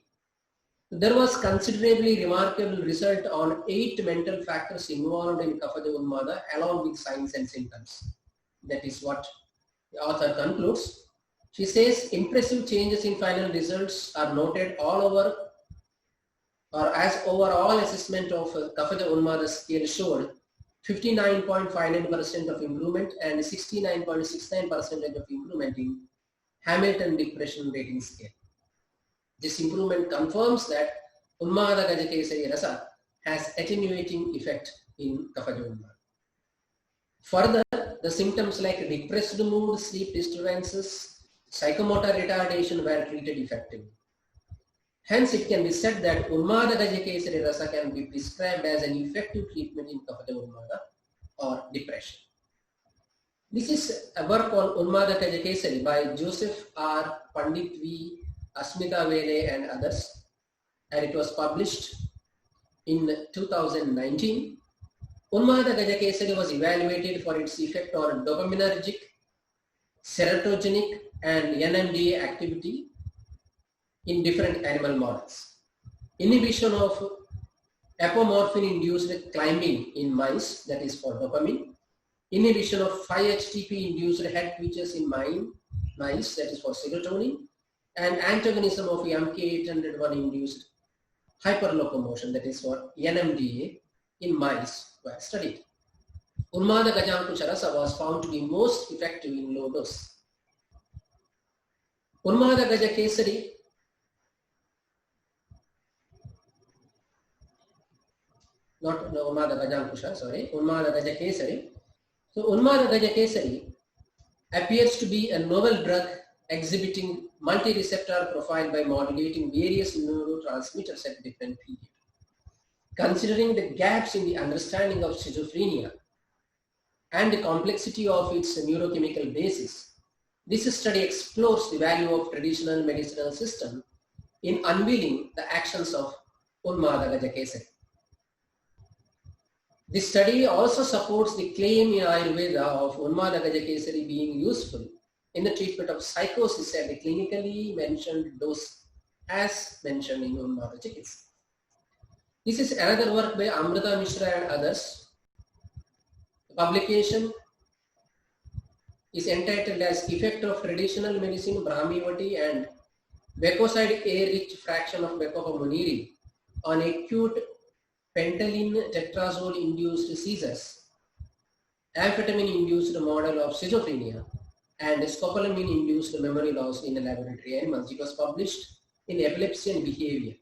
There was considerably remarkable result on 8 mental factors involved in Kafaja Unmada along with signs and symptoms. That is what the author concludes. She says impressive changes in final results are noted all over, or as overall assessment of Kafaja Unmada scale showed 59.59% of improvement and 69.69% of improvement in Hamilton Depression Rating Scale. This improvement confirms that Unmada Gajakesari Rasa has attenuating effect in Kafaja Unmada. Further, the symptoms like depressed mood, sleep disturbances, psychomotor retardation were treated effectively. Hence, it can be said that Unmada Gajakesari Rasa can be prescribed as an effective treatment in Kafaja Unmada or depression. This is a work on Unmada Gajakesari by Joseph R. Pandit V. Asmita Vele and others, and it was published in 2019. Unmada Gajakesari was evaluated for its effect on dopaminergic, serotogenic and NMDA activity in different animal models. Inhibition of apomorphine-induced climbing in mice, that is for dopamine. Inhibition of 5-HTP-induced head twitches in mice, that is for serotonin. And antagonism of MK801-induced hyperlocomotion, that is for NMDA, in mice were studied. Unmada Gajankusha Rasa was found to be most effective in low dose. Unmada Gaja Kesari not no, Unmada Gajankusha, sorry, Unmada Gaja Kesari. So Unmada Gaja Kesari appears to be a novel drug exhibiting multi-receptor profile by modulating various neurotransmitters at different periods. Considering the gaps in the understanding of schizophrenia and the complexity of its neurochemical basis, this study explores the value of traditional medicinal system in unveiling the actions of Unmada Gaja Kesari. This study also supports the claim in Ayurveda of Unmada Gaja Kesari being useful in the treatment of psychosis at the clinically mentioned dose as mentioned in Unmada Chikitsa. This is another work by Amrita Mishra and others. The publication is entitled as Effect of Traditional Medicine, Brahmivati and Becoside A-rich fraction of Bacopa monnieri on acute pentylene tetrazole induced seizures, amphetamine induced model of schizophrenia, and scopolamine induced memory loss in laboratory animals. It was published in Epilepsy and Behavior.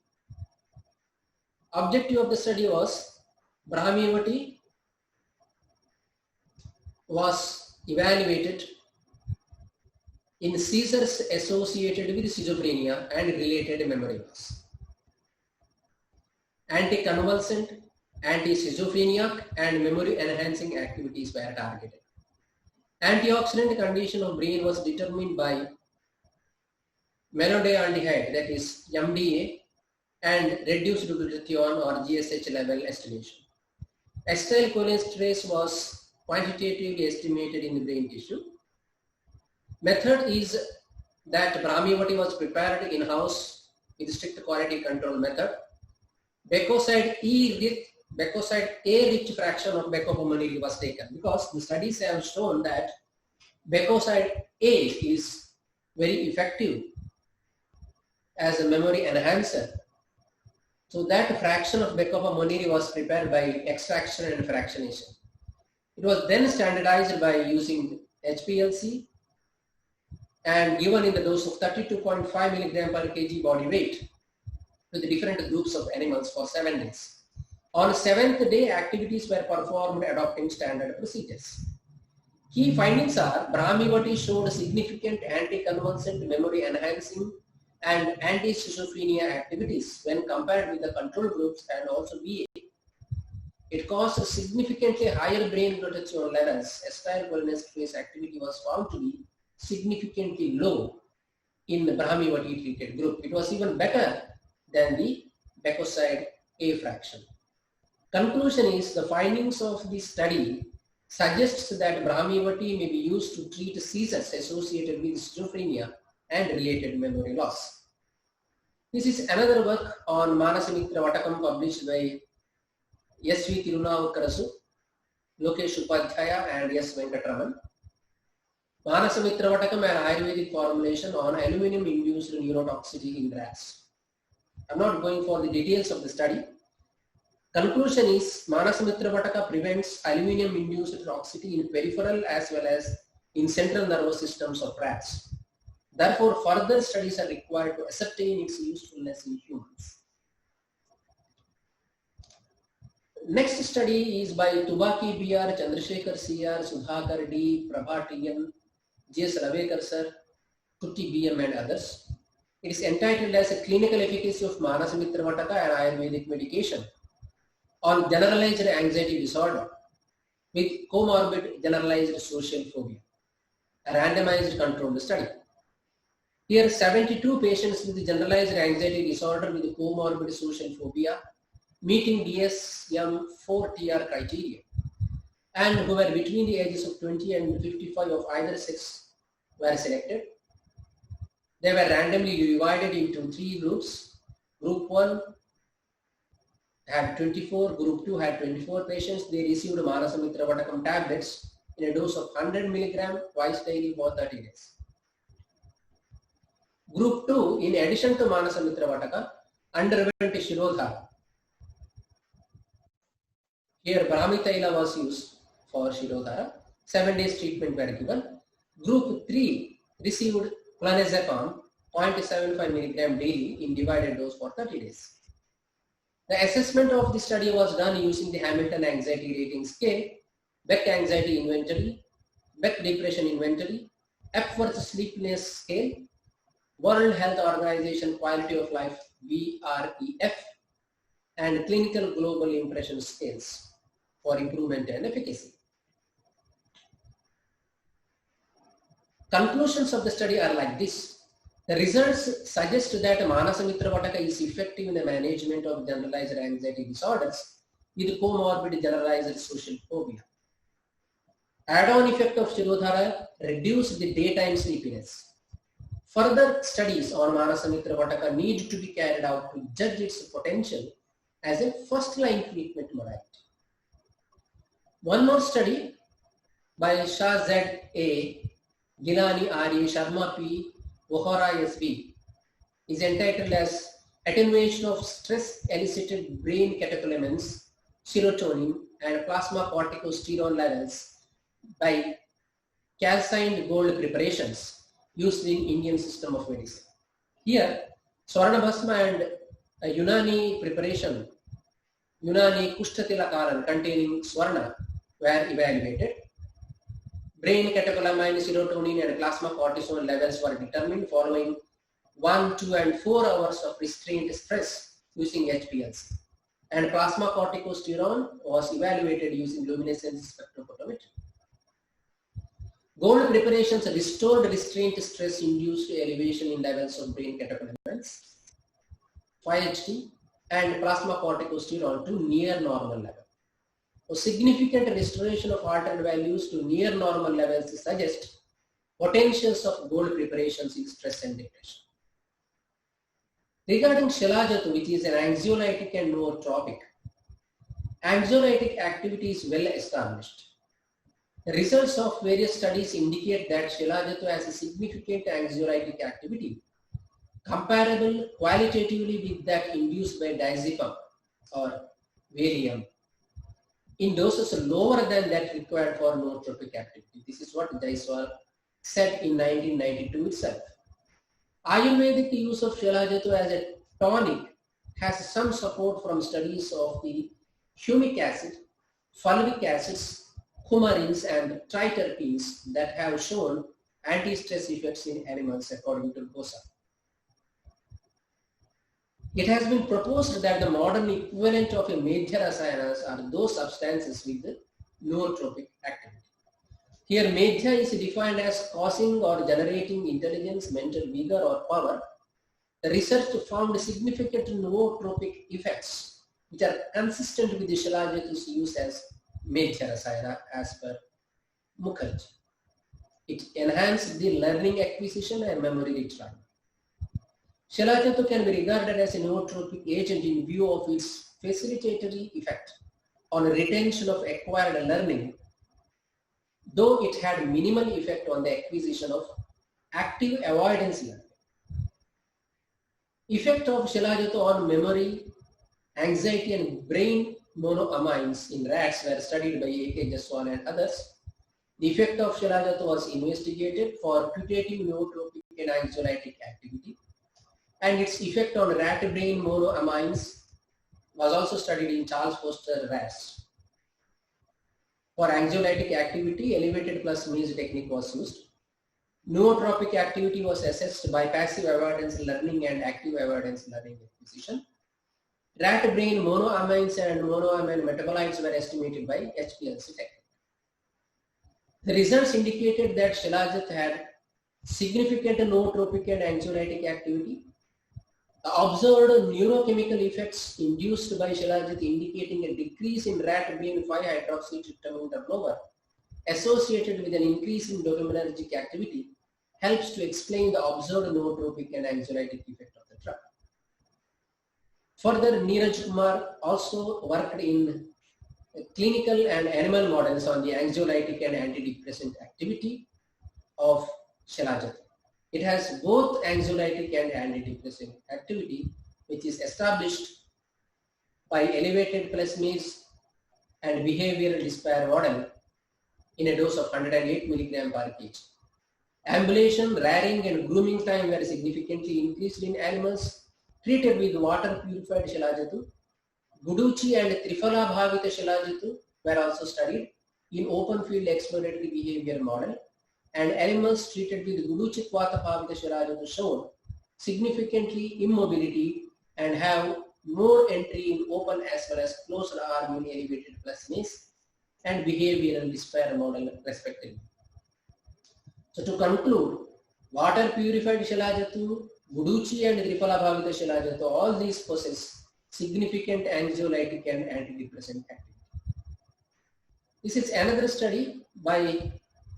Objective of the study was Brahmivati was evaluated in seizures associated with schizophrenia and related memory loss. Anticonvulsant, anti-schizophrenic and memory enhancing activities were targeted. Antioxidant condition of brain was determined by malondialdehyde, that is MDA, and reduced glutathione or GSH level estimation. Acetylcholinesterase was quantitatively estimated in the brain tissue. Method is that Brahmivati was prepared in-house with strict quality control method. Becoside A-rich fraction of Bacopa monnieri was taken because the studies have shown that Becoside A is very effective as a memory enhancer. So that fraction of Bacopa monnieri was prepared by extraction and fractionation. It was then standardized by using HPLC and given in the dose of 32.5 mg per kg body weight to the different groups of animals for 7 days. On the 7th day, activities were performed adopting standard procedures. Key findings are Brahmivati showed significant anticonvulsant, memory enhancing and anti-schizophrenia activities when compared with the control groups and also VA. It caused significantly higher brain glutathione levels. Acetylcholinesterase activity was found to be significantly low in the Brahmivati treated group. It was even better than the Becoside A fraction. Conclusion is the findings of this study suggests that Brahmivati may be used to treat seizures associated with schizophrenia and related memory loss. This is another work on Manasamitra Vatakam published by S.V. Tirunavukarasu, Lokesh Upadhyaya and S. Venkatraman. Manasamitra Vatakam, an Ayurvedic formulation on aluminum-induced neurotoxicity in rats. I'm not going for the details of the study. Conclusion is Manasamitra Vataka prevents aluminum-induced toxicity in peripheral as well as in central nervous systems of rats. Therefore, further studies are required to ascertain its usefulness in humans. Next study is by Tubaki B.R., Chandrasekhar C.R., Sudhakar D., Prabha T.N., G.S. Ravekar Sir, Tutti B.M. and others. It is entitled as a clinical efficacy of Manasamitra Vataka and Ayurvedic medication on generalized anxiety disorder with comorbid generalized social phobia, a randomized controlled study. Here 72 patients with generalized anxiety disorder with comorbid social phobia meeting DSM-4-TR criteria and who were between the ages of 20 and 55 of either sex were selected. They were randomly divided into 3 groups. Group 1 had 24, Group 2 had 24 patients. They received Manasamitra Vatakam tablets in a dose of 100 mg twice daily for 30 days. Group 2, in addition to Manasamitra Vataka, underwent Shirodhara. Here Brahmi Taila was used for Shirodhara. 7 days treatment were given. Group 3 received clonazepam 0.75 milligram daily in divided dose for 30 days. The assessment of the study was done using the Hamilton Anxiety Rating Scale, Beck Anxiety Inventory, Beck Depression Inventory, Epworth Sleepiness Scale, World Health Organization Quality of Life VREF, and Clinical Global Impression Scales for improvement and efficacy. Conclusions of the study are like this. The results suggest that Manasamitra Vataka is effective in the management of generalized anxiety disorders with comorbid generalized social phobia. Add-on effect of Shirodhara reduced the daytime sleepiness. Further studies on Manasamitra Vataka need to be carried out to judge its potential as a first-line treatment modality. One more study by Shah Z.A., Gilani R.E., Sharma P., Vohra S.B. is entitled as Attenuation of Stress-Elicited Brain Catecholamines, Serotonin and Plasma Corticosterone Levels by calcined gold preparations used in Indian system of medicine. Here, Swarna Bhasma and Unani preparation, Unani Kushtatilakaran containing Swarna were evaluated. Brain catecholamine, serotonin and plasma cortisol levels were determined following 1, 2 and 4 hours of restrained stress using HPLC. And plasma corticosterone was evaluated using luminescence spectrophotometry. Gold preparations restored restraint stress induced elevation in levels of brain catecholamines, 5-HT and plasma corticosterone to near normal level. A significant restoration of altered values to near normal levels suggest potentials of gold preparations in stress and depression. Regarding Shilajit, which is an anxiolytic and nootropic, anxiolytic activity is well established. The results of various studies indicate that Shilajit has a significant anxiolytic activity comparable qualitatively with that induced by diazepam or Valium in doses lower than that required for nootropic activity. This is what Jaiswal said in 1992 itself. Ayurvedic use of Shilajit as a tonic has some support from studies of the humic acid, fulvic acids, coumarins and triterpenes that have shown anti-stress effects in animals according to Gosa. It has been proposed that the modern equivalent of a Medhya Rasayanas are those substances with the nootropic activity. Here Medhya is defined as causing or generating intelligence, mental vigor or power. The research found significant nootropic effects which are consistent with the Shilajit's use as Medhya Rasayana as per Mukherjee. It enhanced the learning acquisition and memory retrieval. Shilajit can be regarded as a nootropic agent in view of its facilitatory effect on retention of acquired learning, though it had minimal effect on the acquisition of active avoidance learning. Effect of Shilajit on memory, anxiety and brain monoamines in rats were studied by A.K. Jaiswal and others. The effect of Shilajit was investigated for putative nootropic and anxiolytic activity, and its effect on rat brain monoamines was also studied in Charles Foster rats. For anxiolytic activity, elevated plus means technique was used. Nootropic activity was assessed by passive avoidance learning and active avoidance learning acquisition. Rat brain monoamines and monoamine metabolites were estimated by HPLC technique. The results indicated that Shilajit had significant nootropic and anxiolytic activity. The observed neurochemical effects induced by Shilajit indicating a decrease in rat brain 5-hydroxytryptamine turnover associated with an increase in dopaminergic activity helps to explain the observed nootropic and anxiolytic effect of the drug. Further, Neeraj Kumar also worked in clinical and animal models on the anxiolytic and antidepressant activity of Shilajit. It has both anxiolytic and antidepressant activity, which is established by elevated plasmids and behavioral despair model in a dose of 108 milligram per kg. Ambulation, rearing and grooming time were significantly increased in animals treated with water purified Shilajit. Guduchi and Triphala Bhavita Shilajit were also studied in open field exploratory behavior model, and animals treated with Guduchi Kvata Bhavita Shilajit shown significantly immobility and have more entry in open as well as closed arm in elevated plasmies and behavioral despair model respectively. So to conclude, water purified Shilajit, Guduchi and Triphala Bhavita Shilajit, all these possess significant anxiolytic and antidepressant activity. This is another study by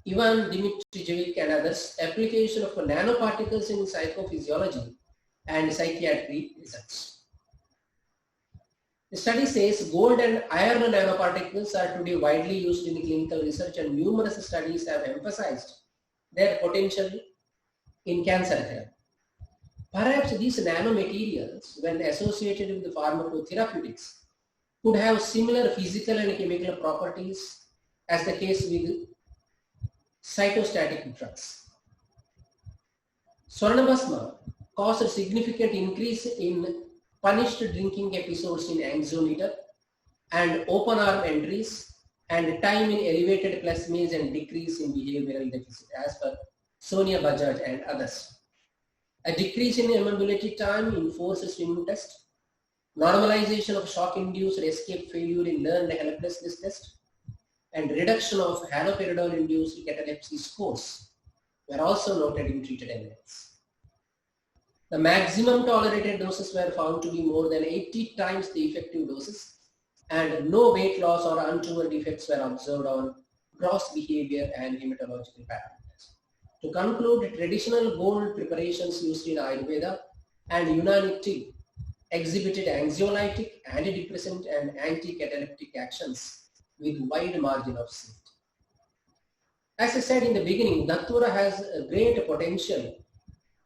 Ivan Dimitrijevic and others, application of nanoparticles in psychophysiology and psychiatry research. The study says gold and iron nanoparticles are today widely used in clinical research, and numerous studies have emphasized their potential in cancer therapy. Perhaps these nanomaterials, when associated with the pharmacotherapeutics, could have similar physical and chemical properties as the case with cytostatic drugs. Swarnabhasma caused a significant increase in punished drinking episodes in anxiometer and open arm entries and time in elevated plasmies and decrease in behavioral deficit as per Sonia Bajaj and others. A decrease in immobility time in forced swimming test, normalization of shock-induced escape failure in learned helplessness test, and reduction of haloperidol-induced catalepsy scores were also noted in treated animals. The maximum tolerated doses were found to be more than 80 times the effective doses, and no weight loss or untoward effects were observed on gross behavior and hematological parameters. To conclude, traditional gold preparations used in Ayurveda and Unani tea exhibited anxiolytic, antidepressant, and anti-cataleptic actions with wide margin of safety. As I said in the beginning, Datura has a great potential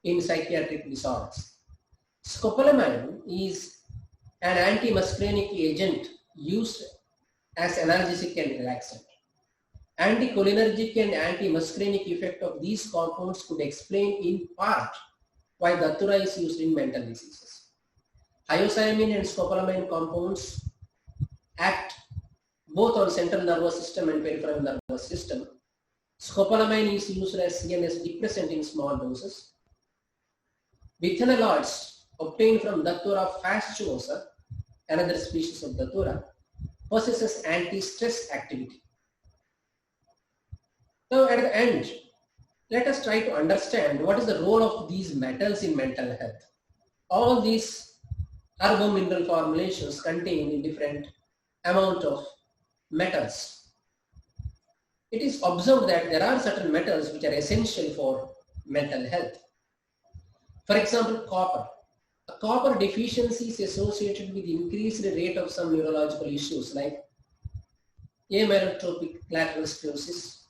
in psychiatric disorders. Scopolamine is an anti-muscarinic agent used as analgesic and relaxant. Anticholinergic and anti-muscarinic effect of these compounds could explain in part why Datura is used in mental diseases. Hyoscyamine and scopolamine compounds act both on central nervous system and peripheral nervous system. Scopolamine is used as CNS depressant in small doses. Biphenyloids obtained from Datura fastuosa, another species of Datura, possesses anti-stress activity. So at the end, let us try to understand what is the role of these metals in mental health. All these herbo-mineral formulations contain a different amount of metals. It is observed that there are certain metals which are essential for mental health. For example, copper. A copper deficiency is associated with increased rate of some neurological issues like amyotrophic lateral sclerosis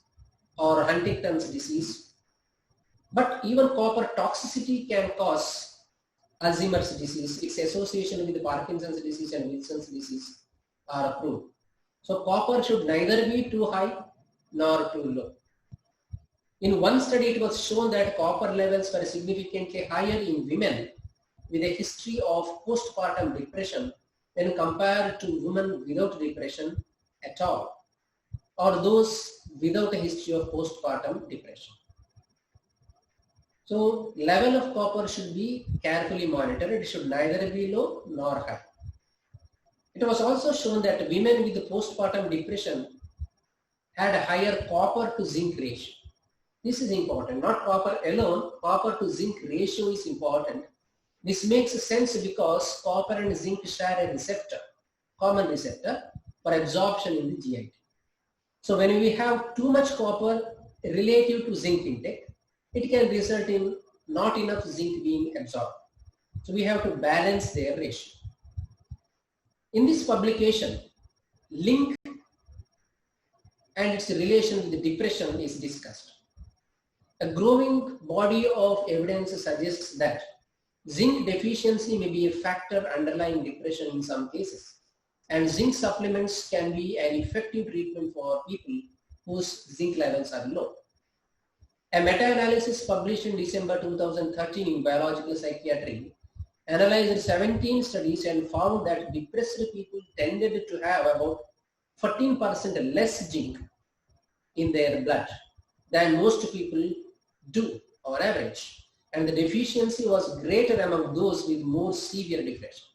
or Huntington's disease. But even copper toxicity can cause Alzheimer's disease. Its association with Parkinson's disease and Wilson's disease are approved. So copper should neither be too high nor too low. In one study, it was shown that copper levels were significantly higher in women with a history of postpartum depression when compared to women without depression at all, or those without a history of postpartum depression. So level of copper should be carefully monitored. It should neither be low nor high. It was also shown that women with postpartum depression had a higher copper to zinc ratio. This is important, not copper alone, copper to zinc ratio is important. This makes sense because copper and zinc share a receptor, common receptor for absorption in the GIT. So when we have too much copper relative to zinc intake, it can result in not enough zinc being absorbed. So we have to balance their ratio. In this publication, link and its relation with depression is discussed. A growing body of evidence suggests that zinc deficiency may be a factor underlying depression in some cases, and zinc supplements can be an effective treatment for people whose zinc levels are low. A meta-analysis published in December 2013 in Biological Psychiatry analyzed 17 studies and found that depressed people tended to have about 14% less zinc in their blood than most people do on average, and the deficiency was greater among those with more severe depression.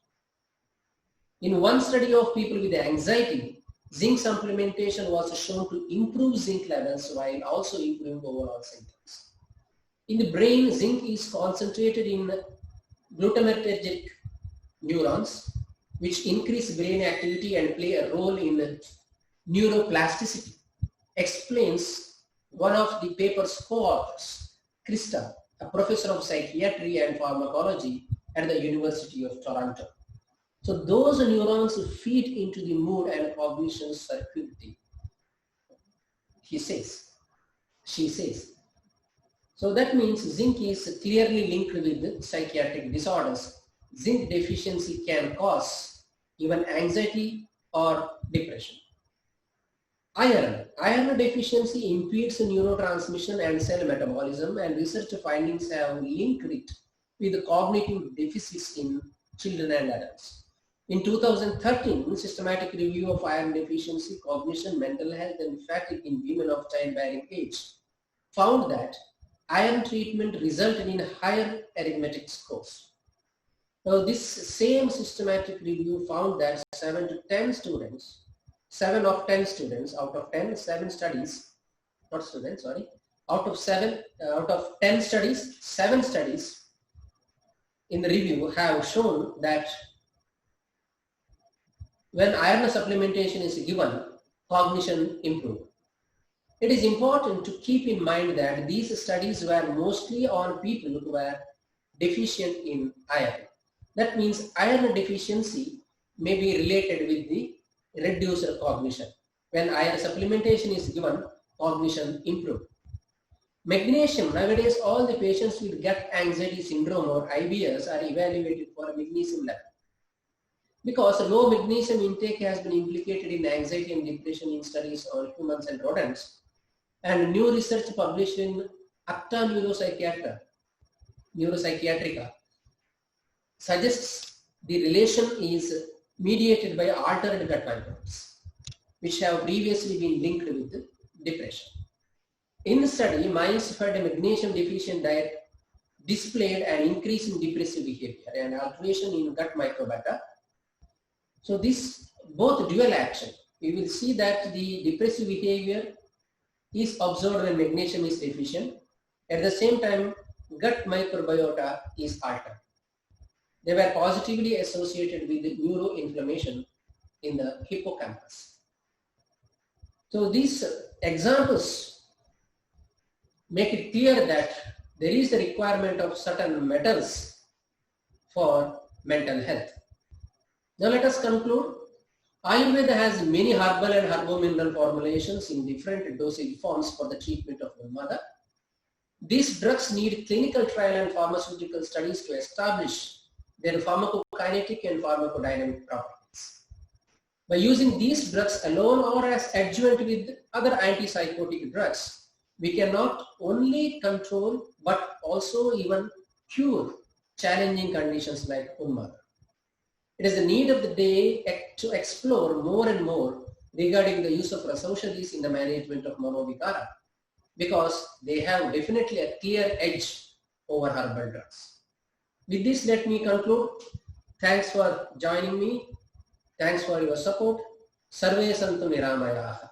In one study of people with anxiety, zinc supplementation was shown to improve zinc levels while also improving overall symptoms. In the brain, zinc is concentrated in glutamatergic neurons, which increase brain activity and play a role in neuroplasticity, explains one of the paper's co-authors, Krista, a professor of psychiatry and pharmacology at the University of Toronto. So those neurons feed into the mood and cognition circuitry, she says. So that means zinc is clearly linked with psychiatric disorders. Zinc deficiency can cause even anxiety or depression. Iron deficiency impedes neurotransmission and cell metabolism, and research findings have linked it with cognitive deficits in children and adults. In 2013, systematic review of iron deficiency, cognition, mental health, and fatigue in women of childbearing age found that iron treatment resulted in higher arithmetic scores. Now, this same systematic review found that 7 of 10 students out of 10 studies, 7 studies in the review have shown that when iron supplementation is given, cognition improved. It is important to keep in mind that these studies were mostly on people who were deficient in iron. That means iron deficiency may be related with the reduced cognition. When iron supplementation is given, cognition improves. Magnesium, nowadays all the patients with gut anxiety syndrome or IBS are evaluated for a magnesium level, because low magnesium intake has been implicated in anxiety and depression in studies on humans and rodents. And new research published in Acta Neuropsychiatrica suggests the relation is mediated by altered gut microbes, which have previously been linked with depression. In the study, mice fed a magnesium deficient diet displayed an increase in depressive behavior and alteration in gut microbiota. So this both dual action. We will see that the depressive behavior is observed when magnesium is deficient. At the same time, gut microbiota is altered. They were positively associated with the neuroinflammation in the hippocampus. So these examples make it clear that there is the requirement of certain metals for mental health. Now let us conclude. Ayurveda has many herbal and herbomineral formulations in different dosage forms for the treatment of Unmada. These drugs need clinical trial and pharmaceutical studies to establish their pharmacokinetic and pharmacodynamic properties. By using these drugs alone or as adjuvant with other antipsychotic drugs, we can not only control but also even cure challenging conditions like Unmada. It is the need of the day to explore more and more regarding the use of Rasaushadhis in the management of Manovikara, because they have definitely a clear edge over herbal drugs. With this, let me conclude. Thanks for joining me. Thanks for your support. Sarve Santu Niramayaha.